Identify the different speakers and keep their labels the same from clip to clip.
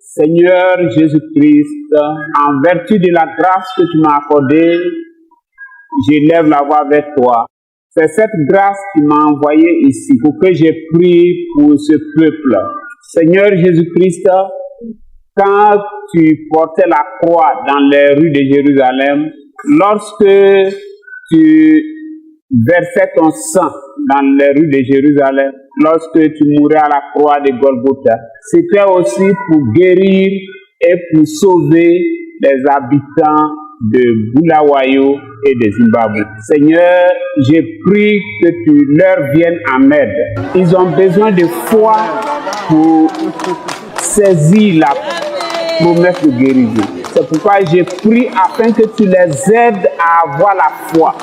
Speaker 1: Seigneur Jésus-Christ, en vertu de la grâce que tu m'as accordée, j'élève la voix vers toi. C'est cette grâce qui m'a envoyé ici pour que je prie pour ce peuple. Seigneur Jésus-Christ, quand tu portais la croix dans les rues de Jérusalem, lorsque tu versais ton sang dans les rues de Jérusalem, lorsque tu mourais à la croix de Golgotha, c'était aussi pour guérir et pour sauver les habitants de Bulawayo et de Zimbabwe. Seigneur, je prie que tu leur viennes en aide. Ils ont besoin de foi pour saisir la promesse de guérison. C'est pourquoi je prie afin que tu les aides à avoir la foi.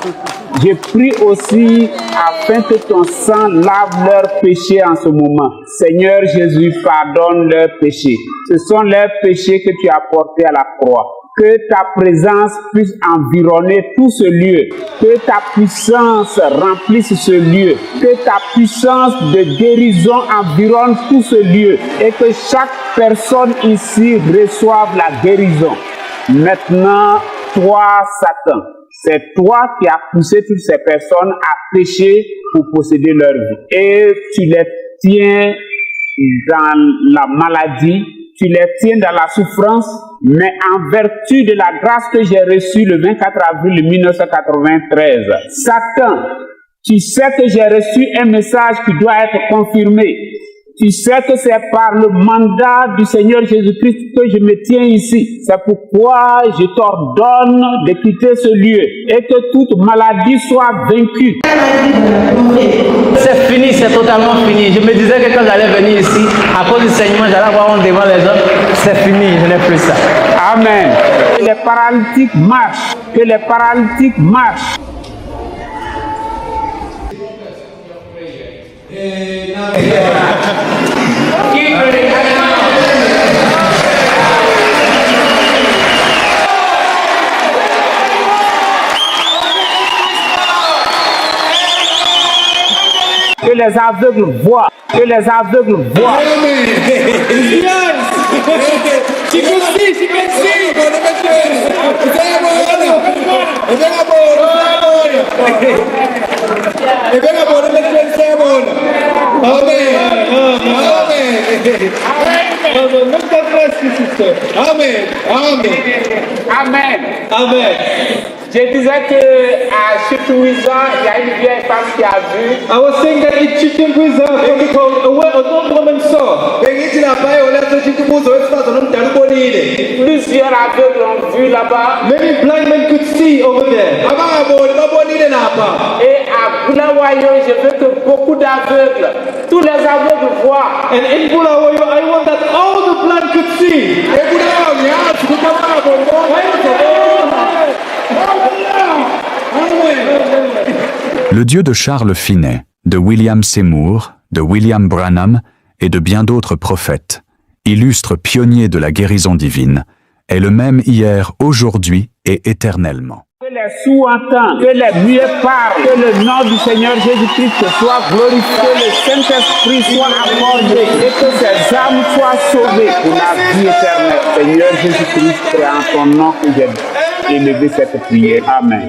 Speaker 1: Je prie aussi afin que ton sang lave leurs péchés en ce moment. Seigneur Jésus, pardonne leurs péchés. Ce sont leurs péchés que tu as portés à la croix. Que ta présence puisse environner tout ce lieu. Que ta puissance remplisse ce lieu. Que ta puissance de guérison environne tout ce lieu. Et que chaque personne ici reçoive la guérison. Maintenant, toi, Satan, c'est toi qui as poussé toutes ces personnes à pécher pour posséder leur vie. Et tu les tiens dans la maladie, tu les tiens dans la souffrance, mais en vertu de la grâce que j'ai reçue le 24 avril 1993, Satan, tu sais que j'ai reçu un message qui doit être confirmé. Tu sais que c'est par le mandat du Seigneur Jésus-Christ que je me tiens ici. C'est pourquoi je t'ordonne de quitter ce lieu et que toute maladie soit vaincue.
Speaker 2: C'est fini, c'est totalement fini. Je me disais que quand j'allais venir ici, à cause du Seigneur, j'allais avoir honte devant les autres. C'est fini, je n'ai plus ça.
Speaker 1: Amen. Que les paralytiques marchent. Que les paralytiques marchent. Que les aveugles voient. Que les aveugles voient.
Speaker 3: Amen.
Speaker 1: Amen.
Speaker 3: Amen.
Speaker 1: Je disais qu'à Chitouiza, il y a une vieille femme qui a vu.
Speaker 3: I was saying that in Chitimbuza, an old woman saw.
Speaker 1: Plusieurs aveugles ont vu là-bas.
Speaker 3: Many blind men could see over there.
Speaker 1: Et à Bulawayo, je veux que beaucoup d'aveugles, tous les aveugles voient.
Speaker 3: And in Bulawayo, I want that all the blind could see.
Speaker 4: Le Dieu de Charles Finney, de William Seymour, de William Branham et de bien d'autres prophètes, illustre pionnier de la guérison divine, est le même hier, aujourd'hui et éternellement.
Speaker 1: Que les sourds entendent, que les muets parlent, que le nom du Seigneur Jésus-Christ soit glorifié, que le Saint-Esprit soit accordé et que ces âmes soient sauvées pour la vie éternelle. Seigneur Jésus-Christ, c'est en ton nom que j'ai élevé cette prière. Amen.